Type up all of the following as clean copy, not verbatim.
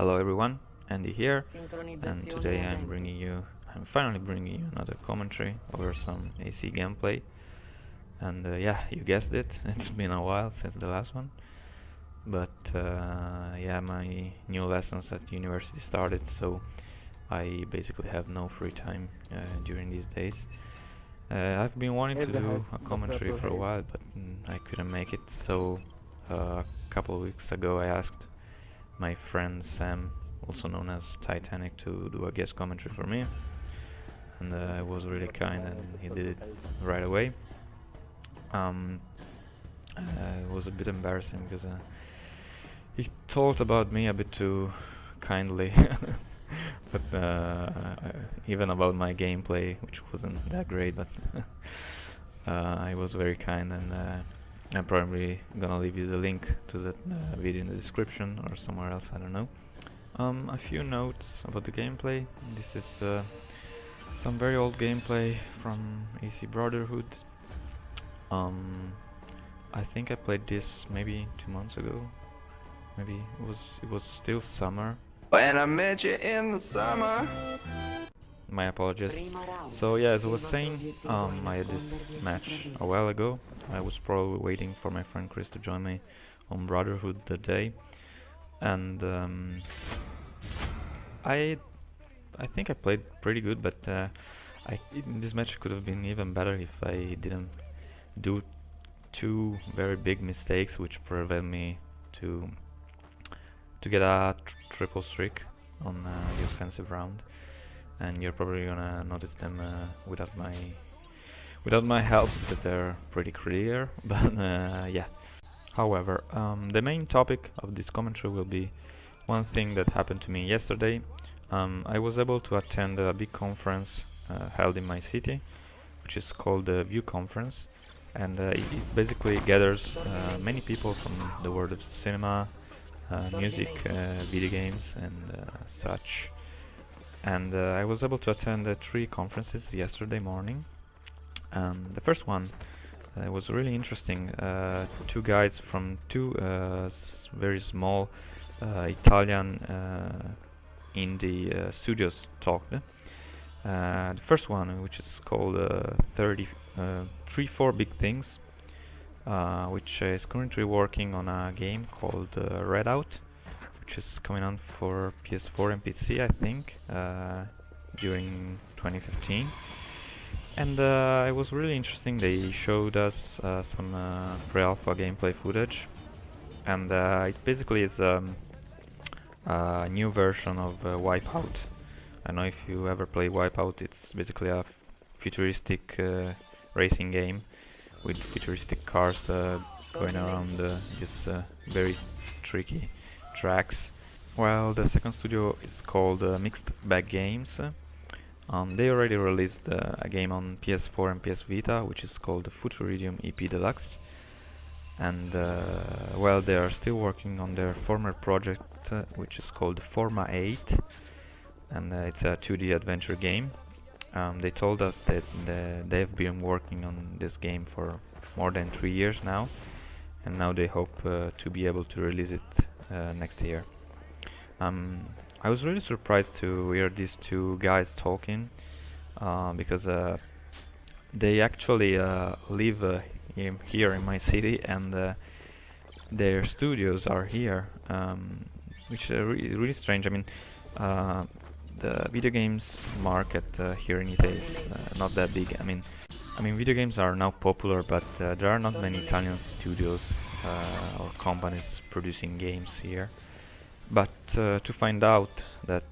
Hello everyone, Andy here, and today I'm finally bringing you another commentary over some AC gameplay. And yeah, you guessed it, it's been a while since the last one. But yeah, my new lessons at university started, so I basically have no free time during these days. I've been wanting to do a commentary for a while, but I couldn't make it, so a couple of weeks ago I asked my friend Sam, also known as Titanic, to do a guest commentary for me, and I was really kind and he did it right away. It was a bit embarrassing because he talked about me a bit too kindly, but even about my gameplay, which wasn't that great, but I was very kind, and I'm probably gonna leave you the link to that video in the description or somewhere else, I don't know. A few notes about the gameplay. This is some very old gameplay from AC Brotherhood. I think I played this maybe 2 months ago. Maybe it was still summer. When I met you in the summer. My apologies. So yeah, as I was saying, I had this match a while ago. I was probably waiting for my friend Chris to join me on Brotherhood that day, and I think I played pretty good, but this match could have been even better if I didn't do two very big mistakes which prevent me to get a triple streak on the offensive round. And you're probably gonna notice them without my help, because they're pretty clear. But yeah. However, the main topic of this commentary will be one thing that happened to me yesterday. I was able to attend a big conference held in my city, which is called the View Conference, and it basically gathers many people from the world of cinema, music, video games, and such. And I was able to attend 3 conferences yesterday morning. The first one was really interesting. 2 guys from 2 very small Italian indie studios talked. The first one, which is called 3-4 Big Things, which is currently working on a game called Redout, which is coming on for PS4 and PC, I think, during 2015. And it was really interesting. They showed us some pre-alpha gameplay footage, and it basically is a new version of Wipeout. I don't know if you ever play Wipeout. It's basically a futuristic racing game with futuristic cars going around this very tricky tracks. Well, the second studio is called Mixed Bag Games. They already released a game on PS4 and PS Vita, which is called the Futuridium EP Deluxe. And well, they are still working on their former project, which is called Forma 8, and it's a 2D adventure game. They told us that they've been working on this game for more than 3 years now, and now they hope to be able to release it next year. I was really surprised to hear these 2 guys talking, because they actually live here in my city, and their studios are here, which is really strange. I mean, the video games market here in Italy is not that big. I mean, video games are now popular, but there are not many Italian studios or companies producing games here. But to find out that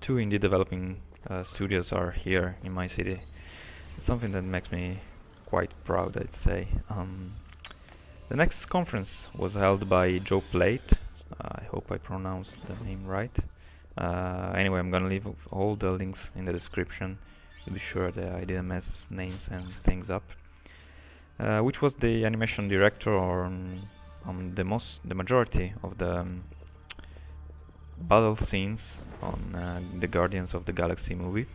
2 indie developing studios are here in my city, it's something that makes me quite proud, I'd say. The next conference was held by Joe Plate. I hope I pronounced the name right. Anyway, I'm gonna leave all the links in the description to be sure that I didn't mess names and things up. Which was the animation director on the majority of the battle scenes on the Guardians of the Galaxy movie,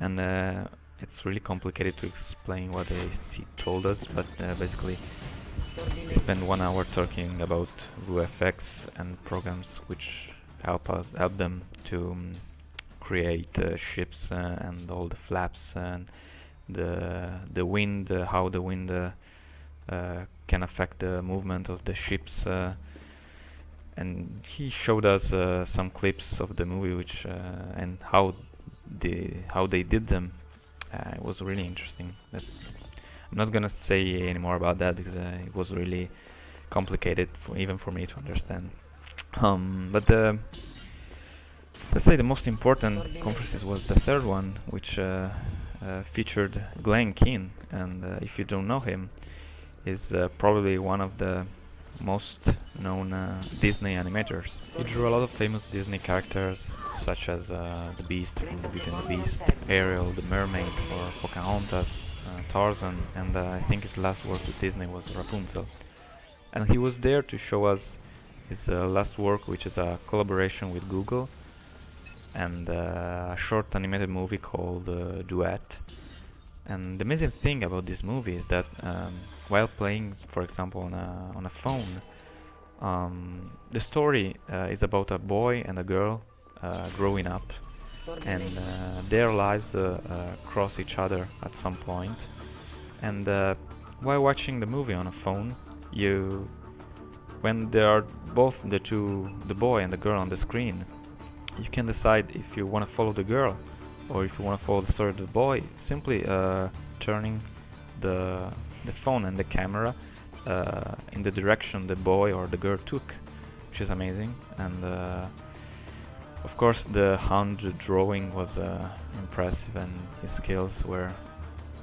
and it's really complicated to explain what they told us, but basically we spent 1 hour talking about VFX and programs which help them to create ships and all the flaps and the wind, how the wind can affect the movement of the ships. And he showed us some clips of the movie, which and how they did them. It was really interesting. I'm not gonna say any more about that because it was really complicated even for me to understand. But let's say the most important conferences was the third one, which featured Glenn Keane, and if you don't know him, he's probably one of the most known Disney animators. He drew a lot of famous Disney characters such as the Beast from the Beauty and the Beast, Ariel, the Mermaid, or Pocahontas, Tarzan, and I think his last work with Disney was Rapunzel. And he was there to show us his last work, which is a collaboration with Google, and a short animated movie called Duet. And the amazing thing about this movie is that while playing, for example, on a phone, the story is about a boy and a girl growing up, and their lives cross each other at some point. And while watching the movie on a phone, when there are both the boy and the girl on the screen, you can decide if you want to follow the girl or if you want to follow the story of the boy, simply turning the phone and the camera in the direction the boy or the girl took, which is amazing. And of course the hand drawing was impressive, and his skills were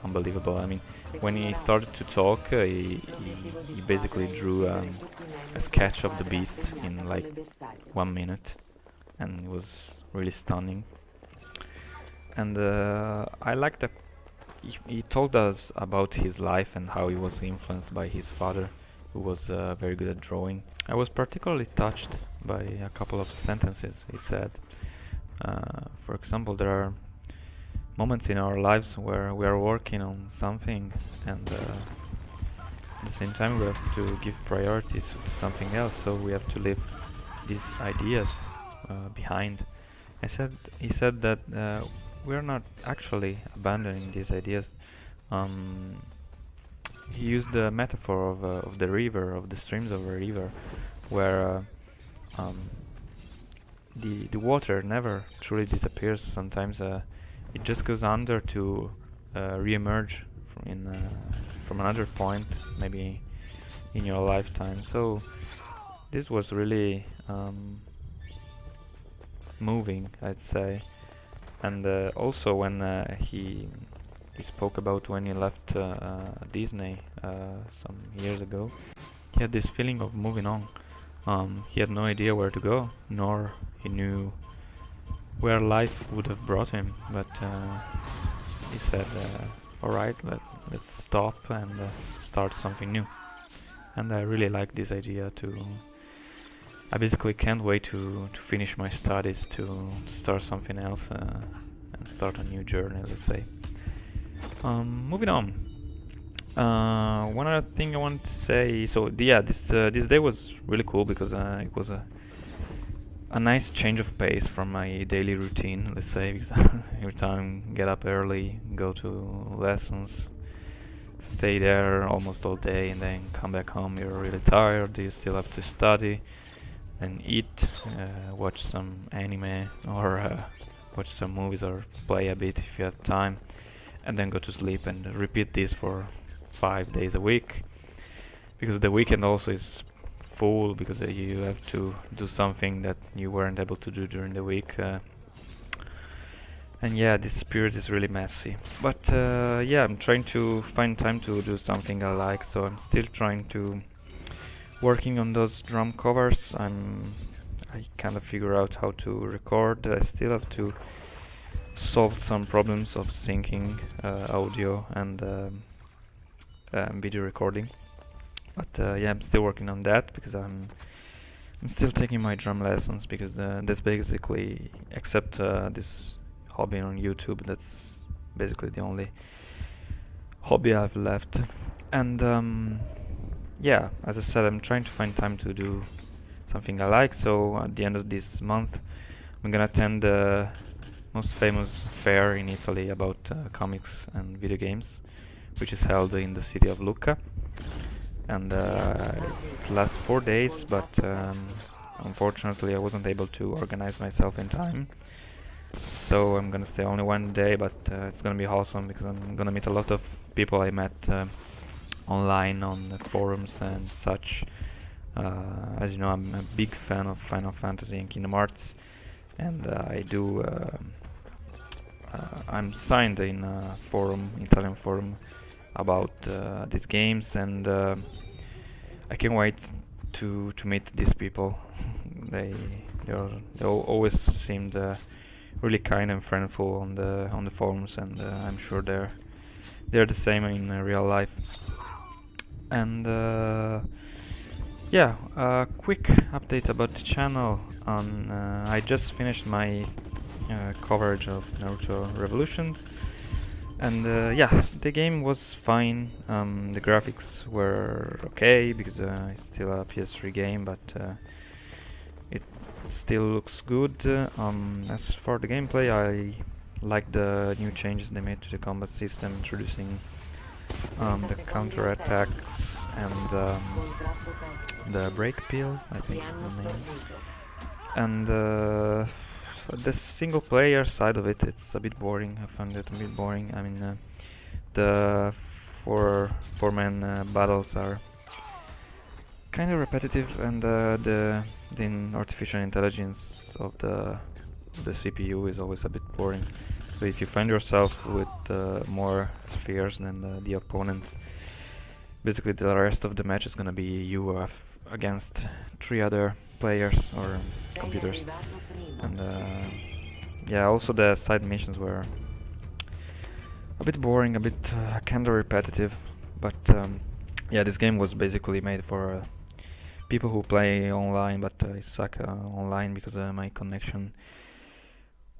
unbelievable. I mean, when he started to talk, he basically drew a sketch of the beast in like 1 minute, and it was really stunning. And I like that he told us about his life and how he was influenced by his father, who was very good at drawing. I was particularly touched by a couple of sentences he said. For example, there are moments in our lives where we are working on something, and at the same time we have to give priorities to something else, so we have to leave these ideas behind. He said that we're not actually abandoning these ideas. He used the metaphor of the river, of the streams of a river, where the water never truly disappears. Sometimes it just goes under to re-emerge from another point, maybe in your lifetime. So this was really moving, I'd say. And also when he spoke about when he left Disney some years ago, he had this feeling of moving on. He had no idea where to go, nor he knew where life would have brought him, but he said, alright, let's stop and start something new. And I really like this idea I basically can't wait to finish my studies, to start something else and start a new journey, let's say. Moving on. One other thing I want to say, so yeah, this day was really cool because it was a nice change of pace from my daily routine, let's say, because every time get up early, go to lessons, stay there almost all day, and then come back home, you're really tired, you still have to study, and eat, watch some anime, or watch some movies, or play a bit if you have time, and then go to sleep, and repeat this for 5 days a week, because the weekend also is full, because you have to do something that you weren't able to do during the week, and yeah, this period is really messy, but yeah, I'm trying to find time to do something I like, so I'm still trying to working on those drum covers. I kind of figure out how to record. I still have to solve some problems of syncing audio and video recording, but yeah, I'm still working on that, because I'm still taking my drum lessons, because that's basically, except this hobby on YouTube, that's basically the only hobby I've left. And yeah, as I said, I'm trying to find time to do something I like. So at the end of this month, I'm gonna attend the most famous fair in Italy about comics and video games, which is held in the city of Lucca. And it lasts 4 days, but unfortunately I wasn't able to organize myself in time. So I'm gonna stay only 1 day, but it's gonna be awesome because I'm gonna meet a lot of people I met online on the forums and such. As you know, I'm a big fan of Final Fantasy and Kingdom Hearts, and I'm signed in a forum, Italian forum, about these games, and I can't wait to meet these people. they always seemed really kind and friendly on the forums, and I'm sure they're the same in real life. And yeah, a quick update about the channel. I just finished my coverage of Naruto Revolutions, and yeah, the game was fine. The graphics were okay because it's still a PS3 game, but it still looks good. As for the gameplay, I like the new changes they made to the combat system, introducing the counter attacks and the break pill, I think is the name. And the single player side of it, it's a bit boring. I found it a bit boring. I mean, the four-man battles are kind of repetitive, and the artificial intelligence of the CPU is always a bit boring. So if you find yourself with more spheres than the opponents, basically the rest of the match is gonna be you against 3 other players or computers. And yeah, also the side missions were a bit boring, a bit kind of repetitive, but yeah, this game was basically made for people who play online, but I suck online because my connection,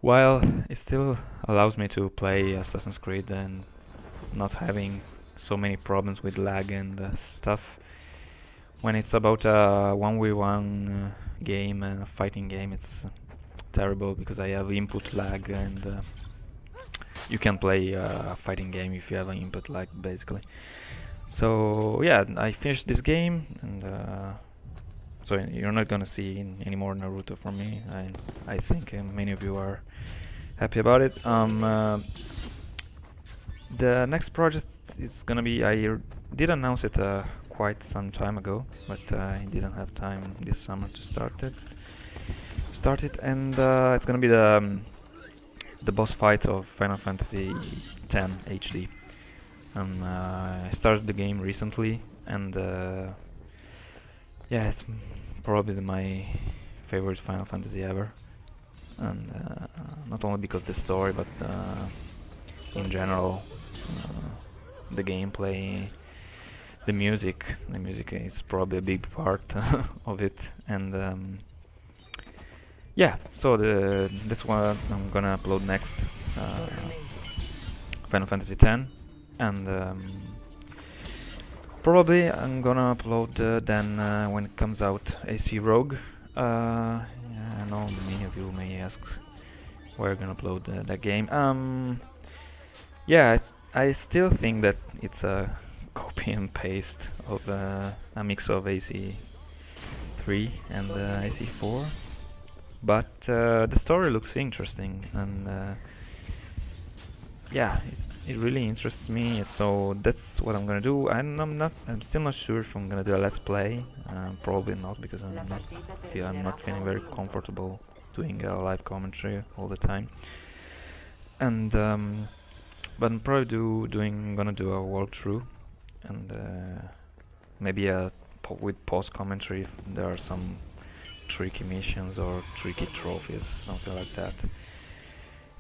while it still allows me to play Assassin's Creed and not having so many problems with lag and stuff, when it's about a 1v1 game and a fighting game, it's terrible because I have input lag, and you can play a fighting game if you have an input lag, basically. So yeah, I finished this game, and so you're not gonna see any more Naruto from me. I think many of you are happy about it. The next project is gonna be, I did announce it quite some time ago, but I didn't have time this summer to start it. And it's gonna be the boss fight of Final Fantasy X HD. I started the game recently, and yeah, it's probably my favorite Final Fantasy ever. And not only because the story, but in general, the gameplay, the music is probably a big part of it. And yeah, so that's what I'm gonna upload next, Final Fantasy X, and probably I'm gonna upload then when it comes out AC Rogue. Yeah, I know many of you may ask where I'm gonna upload that game. Yeah, I still think that it's a copy and paste of a mix of AC3 and AC4, but the story looks interesting, and yeah, it really interests me. So that's what I'm gonna do. I'm still not sure if I'm gonna do a let's play. Probably not, because I'm not feeling very comfortable doing a live commentary all the time. And but I'm probably gonna do a walkthrough, and maybe with post commentary if there are some tricky missions or tricky trophies, something like that.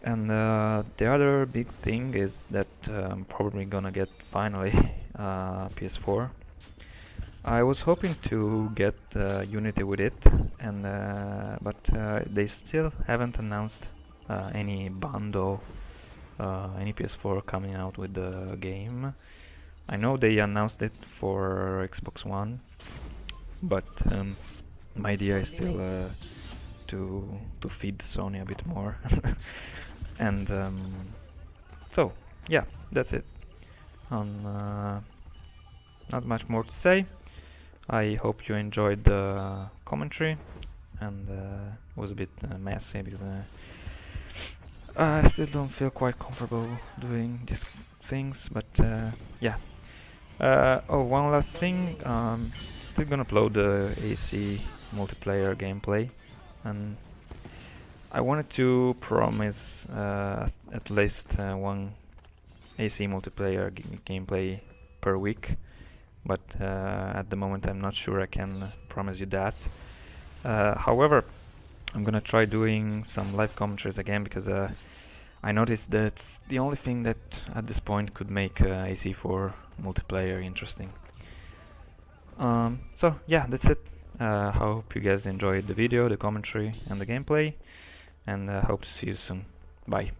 And the other big thing is that I'm probably gonna get finally PS4. I was hoping to get Unity with it, and but they still haven't announced any bundle, any PS4 coming out with the game. I know they announced it for Xbox One, but my idea is still to feed Sony a bit more. And so yeah, that's it. Not much more to say. I hope you enjoyed the commentary, and it was a bit messy because I still don't feel quite comfortable doing these things, but yeah. Oh, one last thing. Still gonna upload the AC multiplayer gameplay, and I wanted to promise at least one AC multiplayer gameplay per week, but at the moment I'm not sure I can promise you that. However, I'm gonna try doing some live commentaries again, because I noticed that's the only thing that at this point could make AC4 multiplayer interesting. So yeah, that's it. Hope you guys enjoyed the video, the commentary, and the gameplay, and hope to see you soon. Bye.